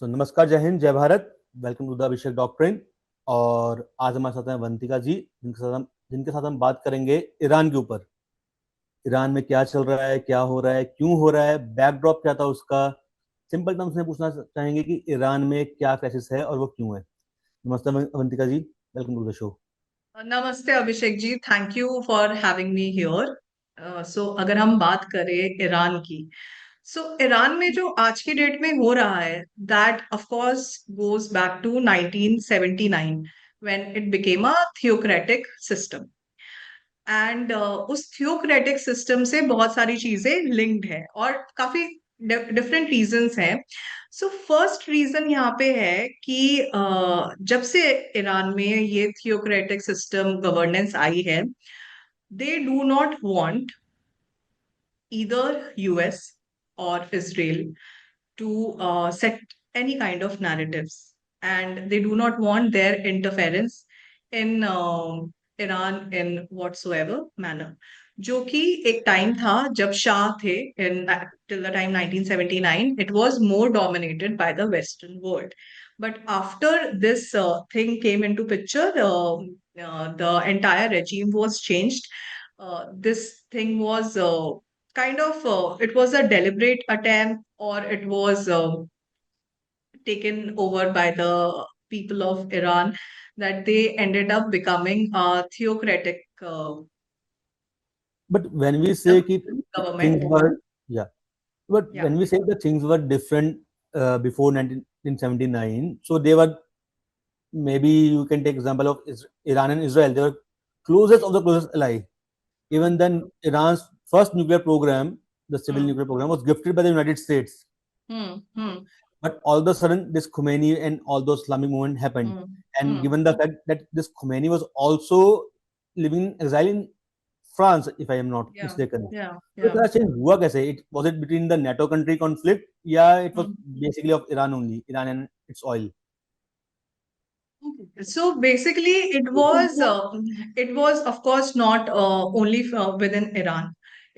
नमस्कार, जय हिंद, जय Bharat. Welcome to the Abhishek doctrine. और आज हमारे साथ हैं अवंतिका जी, जिनके साथ हम बात करेंगे ईरान के ऊपर। ईरान में क्या चल रहा है, क्या हो रहा है, क्यों हो रहा है, बैकड्रॉप क्या था उसका। सिंपल टर्म्स में पूछना चाहेंगे कि ईरान में क्या क्राइसिस है और वो क्यों है। नमस्ते Avantika ji, welcome to the show. नमस्ते Abhishek ji, thank you for having me here. So अगर हम बात करें ईरान की, सो ईरान में जो आज की डेट में हो रहा है, that of course goes back to 1979 when it became a theocratic system. And उस थियोक्रेटिक सिस्टम से बहुत सारी चीजें लिंक्ड है और काफी डिफरेंट रीजंस हैं। सो फर्स्ट रीजन यहाँ पे है कि जब से ईरान में ये थियोक्रेटिक सिस्टम गवर्नेंस आई है, they do not want either US or Israel to set any kind of narratives, and they do not want their interference in Iran in whatsoever manner. जो कि एक टाइम था जब शाह थे, in till the time 1979 it was more dominated by the Western world. But after this thing came into picture, the entire regime was changed. This thing was kind of it was a deliberate attempt, or it was taken over by the people of Iran, that they ended up becoming a theocratic but when we say system, कि government. Things were, या but Yeah. When we say the things were different before 1979, so they were, maybe you can take example of Iran and Israel. They were closest of the closest ally. Even then, Iran's first nuclear program, the civil Hmm. nuclear program, was gifted by the United States. Hmm. Hmm. But all of a sudden, this Khomeini and all those Islamic movement happened. Hmm. And Hmm. given the fact that this Khomeini was also living in exile in France, if I am not Yeah. mistaken. Yeah. तो Yeah. इतना change हुआ कैसे? It was it between the NATO country conflict, या it was Hmm. basically of Iran only, Iran and its oil? So basically, it was of course not only within Iran.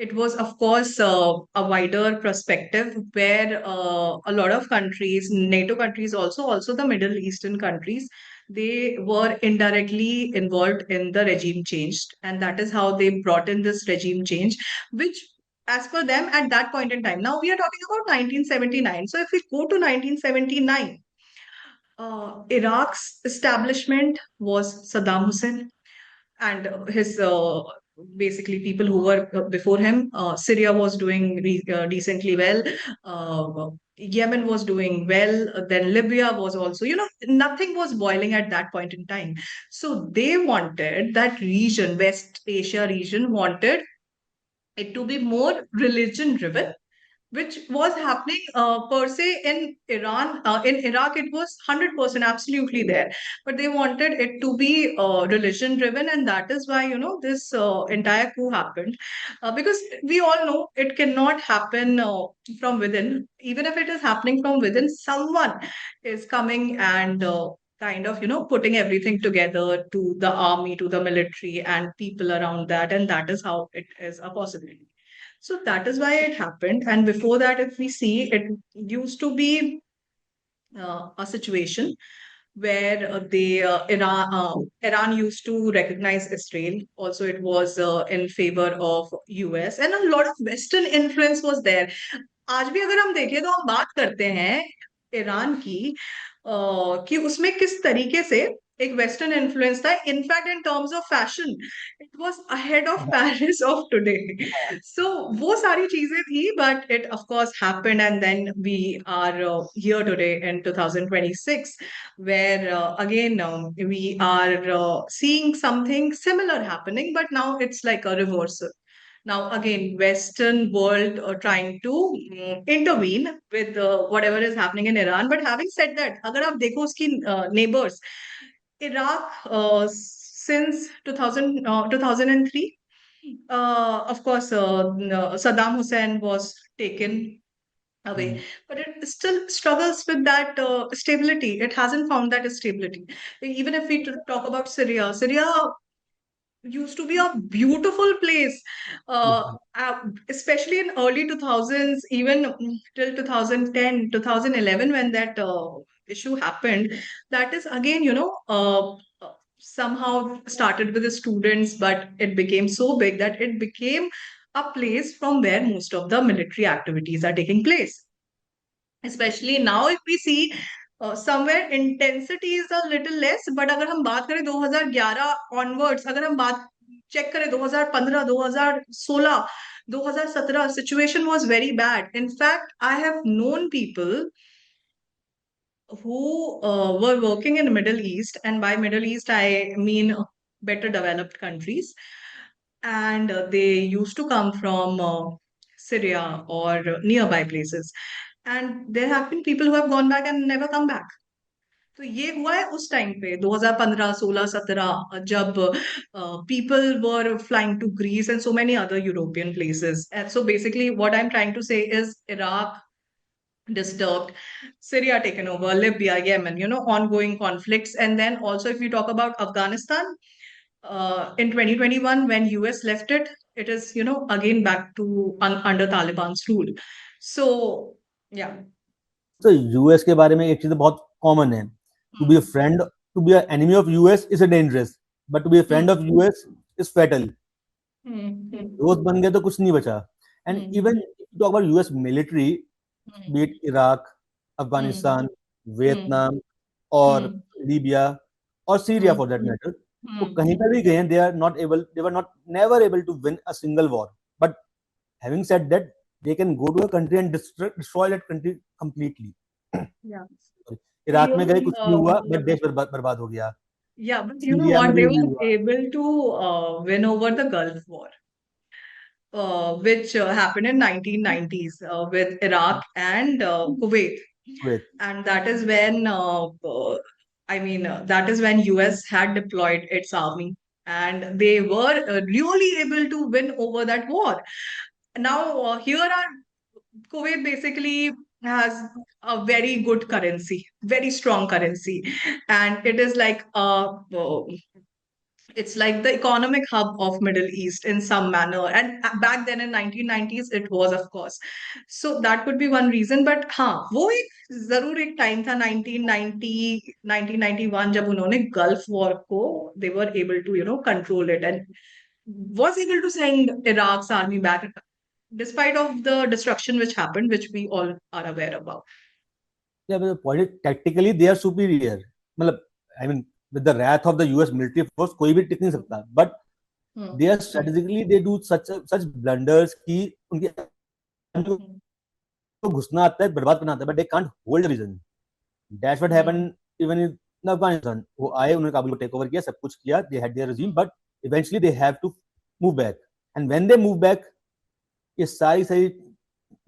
It was of course a wider perspective where a lot of countries, NATO countries, also the Middle Eastern countries, they were indirectly involved in the regime change, and that is how they brought in this regime change, which, as per them, at that point in time. Now we are talking about 1979. So if we go to 1979, Iraq's establishment was Saddam Hussein and his basically people who were before him. Syria was doing decently well. Yemen was doing well. Then Libya was also, nothing was boiling at that point in time. So they wanted that region, West Asia region, wanted it to be more religion driven, which was happening per se in Iran. In Iraq, it was 100% absolutely there. But they wanted it to be religion driven. And that is why, this entire coup happened. Because we all know it cannot happen from within. Even if it is happening from within, someone is coming and kind of, putting everything together, to the army, to the military, and people around that. And that is how it is a possibility. So that is why it happened. And before that, if we see, it used to be a situation where Iran used to recognize Israel. Also, it was in favor of US, and a lot of Western influence was there. आज भी अगर हम देखें तो हम बात करते हैं ईरान की, कि उसमें किस तरीके से एक वेस्टर्न इन्फ्लुएंस था. In fact in terms of fashion, it was ahead of Paris of today. So वो सारी चीजें थी, but it of course happened, and then we are here today in 2026, where again we are seeing something similar happening, but now it's like a reversal. Now again, Western world trying to intervene with whatever is happening in Iran. But having said that, अगर आप देखो उसकी neighbors, Iraq, since 2003, of course, Saddam Hussein was taken away, but it still struggles with that stability. It hasn't found that stability. Even if we talk about Syria, used to be a beautiful place, especially in early 2000s, even till 2010, 2011, when that issue happened. That is again, somehow started with the students, but it became so big that it became a place from where most of the military activities are taking place. Especially now, if we see somewhere intensity is a little less, but अगर हम बात करें 2011 onwards, अगर हम बात check करें 2015, 2016, 2017, situation was very bad. In fact, I have known people who were working in Middle East, and by Middle East I mean better developed countries, and they used to come from Syria or nearby places. And there have been people who have gone back and never come back. तो ये हुआ है उस time पे 2015, 16, 17, जब people were flying to Greece and so many other European places. And so basically what I'm trying to say is Iraq disturbed, Syria taken over, Libya, Yemen, ongoing conflicts. And then also if we talk about Afghanistan, in 2021 when US left it, it is, again back to under Taliban's rule. So, yeah. तो US के बारे में एक चीज बहुत common है, to be a Hmm. Friend, to be a enemy of US is a dangerous, but to be a friend of Hmm. US is fatal. Hmm. Hmm. दोस्त बन गए तो कुछ नहीं बचा. And Hmm. Even talk about US military, Hmm. Beat Iraq, Hmm. Afghanistan, Hmm. Vietnam और Hmm. Libya और Syria Hmm. For that matter, तो Hmm. कहीं पर भी गए हैं, they were not never able to win a single war. But having said that, they can go to a country and destroy that country completely. Yeah. Iraq में गए, Really, कुछ नहीं हुआ, बट देश बर्बाद हो गया. yeah, but you know Syria में what? भी They नहीं were हुआ. able to win over the Gulf War, which happened in 1990s with Iraq and Kuwait. Kuwait. And that is when, that is when US had deployed its army, and they were really able to win over that war. Now, here are Kuwait basically has a very good currency, very strong currency, and it is like it's like the economic hub of Middle East in some manner. And back then in 1990s, it was, of course. So that could be one reason. But हाँ, वो एक जरूर एक time था 1990, 1991 जब उन्होंने Gulf War को they were able to control it and was able to send Iraq's army back despite of the destruction which happened, which we all are aware about. Yeah, but the point is, tactically they are superior. मतलब, I mean, with the wrath of the US military force, कोई भी टिक नहीं सकता. But Hmm. they are strategically, they do such blunders कि उनके Hmm. को घुसना आता है, बर्बाद करना आता है, but they can't hold a region. That's what Hmm. happened even in Afghanistan. वो आए, उन्होंने काबुल को टेक ओवर किया, सब कुछ किया, they had their regime, but eventually they have to move back. And when they move back, ये सारी सारी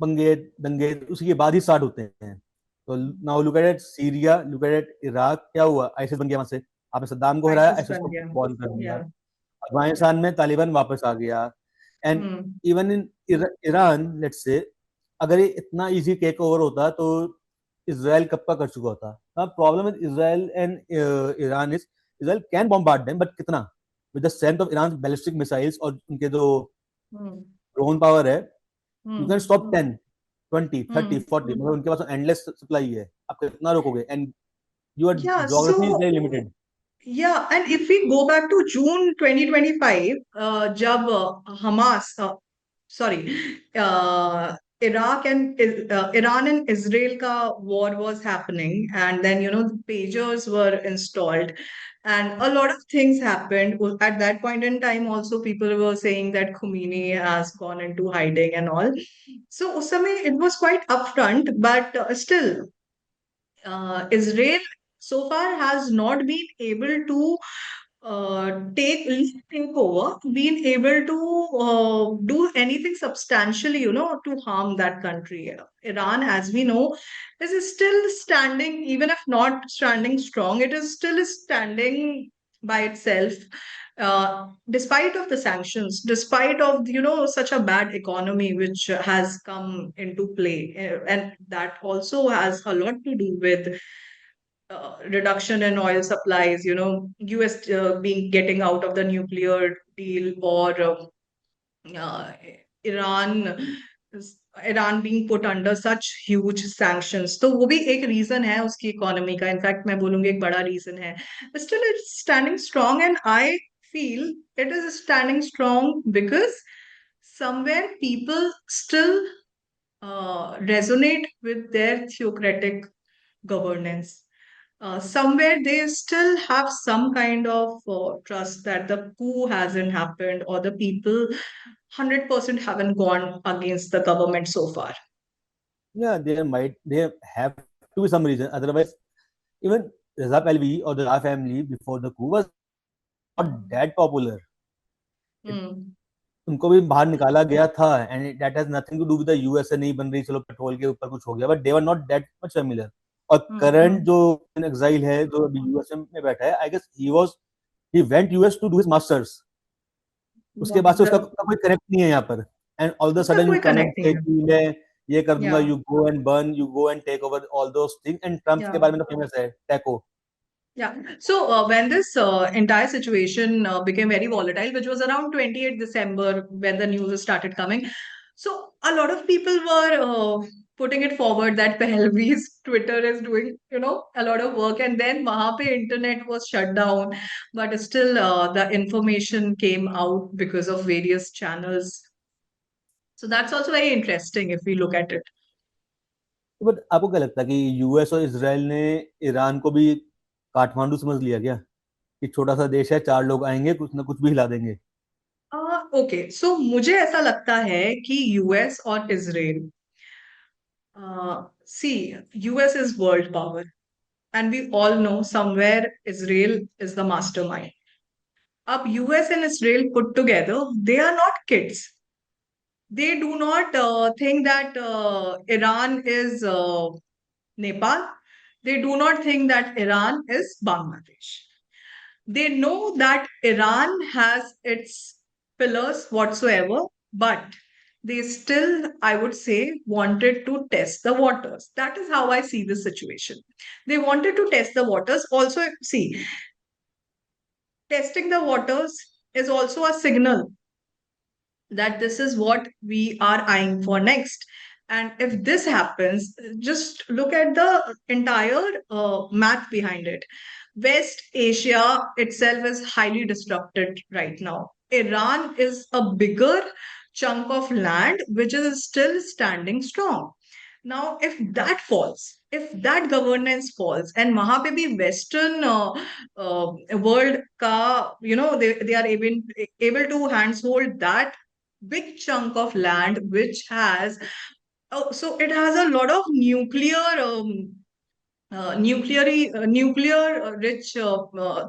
पंगे दंगे उसी के बाद ही स्टार्ट होते हैं. तो now look at Syria, look at Iraq, क्या हुआ, आईसिस बन गया वहां से, आपने सद्दाम को हराया, ISIS आईसिस को बन गया. बॉल कर दिया. Yeah. अफगानिस्तान में तालिबान वापस आ गया. And Hmm. Even in Iran, let's say, अगर ये इतना इजी टेक ओवर होता तो इसराइल कब का कर चुका होता. Problem with Israel and Iran is, Israel can bombard them, but कितना, with the strength of Iran ballistic missiles और उनके जो Hmm. ड्रोन पावर है, you can Hmm. Stop 10, 20, 30, Hmm. 40, मतलब उनके पास एंडलेस सप्लाई है, आप कितना रोकोगे. And your Yeah, geography is so very limited. yeah, and if we go back to June 2025, जब Hamas, sorry, Iraq and Iran and Israel ka war was happening, and then the pagers were installed, and a lot of things happened. At that point in time, also people were saying that Khomeini has gone into hiding and all. So उस समय it was quite upfront, but still Israel so far has not been able to take over, been able to do anything substantially, to harm that country. Iran, as we know, is still standing, even if not standing strong, it is still standing by itself. Despite of the sanctions, despite of such a bad economy which has come into play, and that also has a lot to do with reduction in oil supplies, US being getting out of the nuclear deal or uh, Iran Iran being put under such huge sanctions, तो वो भी एक reason है उसकी economy का, in fact मैं बोलूंगी एक बड़ा रीजन है. Still it's standing strong, and I feel it is standing strong because somewhere people still resonate with their theocratic governance. Somewhere they still have some kind of trust that the coup hasn't happened or the people 100% haven't gone against the government so far. Yeah, there have to be some reason. Otherwise, even Raza Pahlavi or the Raza family before the coup was not Hmm. that popular. It, Hmm. उनको भी बाहर निकाला गया था, and that has nothing to do with the USA नहीं बन रही, चलो पेट्रोल के ऊपर कुछ हो गया, but they were not that much familiar. और Hmm. Current Hmm. जो इन एग्जाइल है, जो अभी यूएसए में बैठा है, I guess he went US to do his masters. उसके बाद से उसका The, उसका कोई कनेक्ट नहीं है यहाँ पर. एंड ऑल द उसका सडन यू कोई कम एंड कनेक्ट नहीं से है. कि मैं ये कर दूंगा, Yeah. You go and burn, you go and take over all those thing. And Trump के Yeah. बारे में तो फेमस है, taco. Yeah. So when this entire situation became very volatile, which was around 28th December when the news started coming, so a lot of people were putting it forward that Pahlavi's Twitter is doing, a lot of work, and then वहाँ पे internet was shut down, but still the information came out because of various channels. So that's also very interesting if we look at it. But आपको क्या लगता है कि US और Israel ने Iran को भी काठमांडू समझ लिया क्या, कि छोटा सा देश है, चार लोग आएंगे कुछ ना कुछ भी हिला देंगे? ओके, सो मुझे ऐसा लगता है कि यूएस और Israel, see, US is world power, and we all know somewhere Israel is the mastermind. Up US and Israel put together, they are not kids. They do not think that Iran is Nepal. They do not think that Iran is Bangladesh. They know that Iran has its pillars whatsoever, but they still, I would say, wanted to test the waters. That is how I see this situation. They wanted to test the waters. Also, see, testing the waters is also a signal that this is what we are eyeing for next. And if this happens, just look at the entire math behind it. West Asia itself is highly disrupted right now. Iran is a bigger chunk of land which is still standing strong. Now, if that falls, if that governance falls, and वहां पे भी Western world का, they are able to handhold that big chunk of land which has, so it has a lot of nuclear rich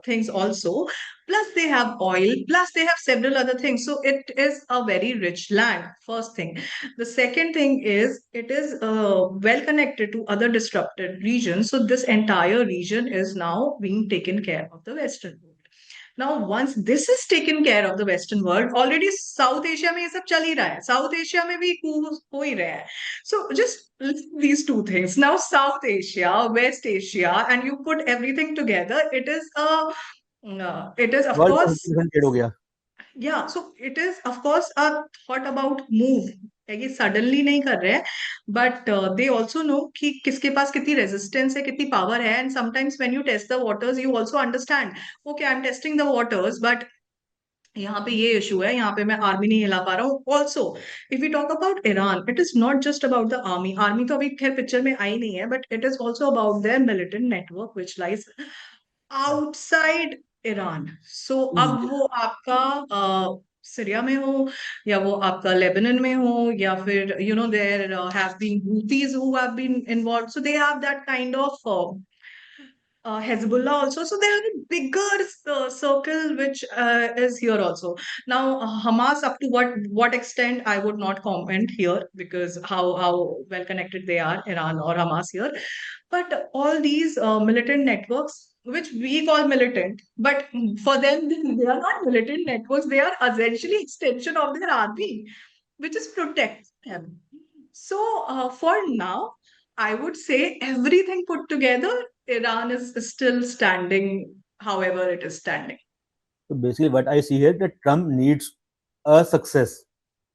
things also, plus they have oil, plus they have several other things, so it is a very rich land, first thing. The second thing is it is well connected to other disrupted regions, so this entire region is now being taken care of the Western world. Now, once this is taken care of the Western world, already South Asia में ये सब चल ही रहा है. South Asia में भी हो ही रहा है. So just these two things. Now, South Asia, West Asia, and you put everything together, it is of world course, conflicted हो गया. yeah. So it is of course a thought about move. ये suddenly नहीं कर रहे हैं, but they also no कि किसके पास कितनी रेजिस्टेंस है, कितनी पावर है, and sometimes when you test the waters you also understand, okay I am testing the waters, but यहाँ पे ये इशू है, यहाँ पे मैं आर्मी नहीं हिला पा रहा हूँ. Also if you talk about Iran, it is not just about the army. Army तो अभी खैर पिक्चर में आई नहीं है, but it is also about their militant network which lies outside Iran. So अब वो आपका सीरिया में हो, या वो आपका लेबनान में हो, या फिर there have been Houthis who have been involve, so they have that kind of Hezbollah also. So they have a bigger circle which is here also. Now Hamas, up to what extent I would not comment here, because how well connected they are, Iran or Hamas here. But all these militant networks, which we call militant, but for them they are not militant networks. They are essentially extension of their army, which is protect them. So for now, I would say everything put together, Iran is still standing, however it is standing. So basically, what I see here that Trump needs a success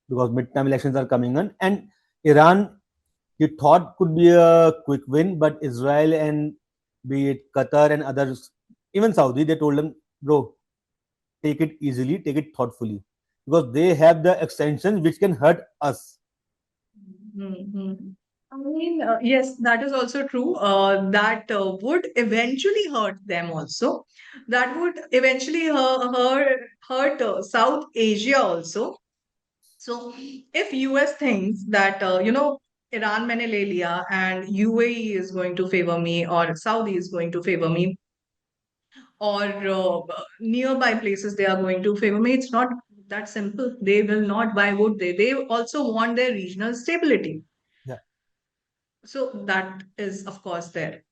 because midterm elections are coming on, and Iran he thought could be a quick win, but Israel and be it Qatar and others, even Saudi, they told him, bro, take it easily, take it thoughtfully, because they have the extensions which can hurt us. Mm-hmm. I mean, yes, that is also true. That would eventually hurt them also. That would eventually hurt South Asia also. So if US thinks that, Iran मैंने ले लिया and UAE is going to favor me or Saudi is going to favor me or nearby places they are going to favor me, it's not that simple. They will not. Why would they? They also want their regional stability. Yeah. So that is, of course, there.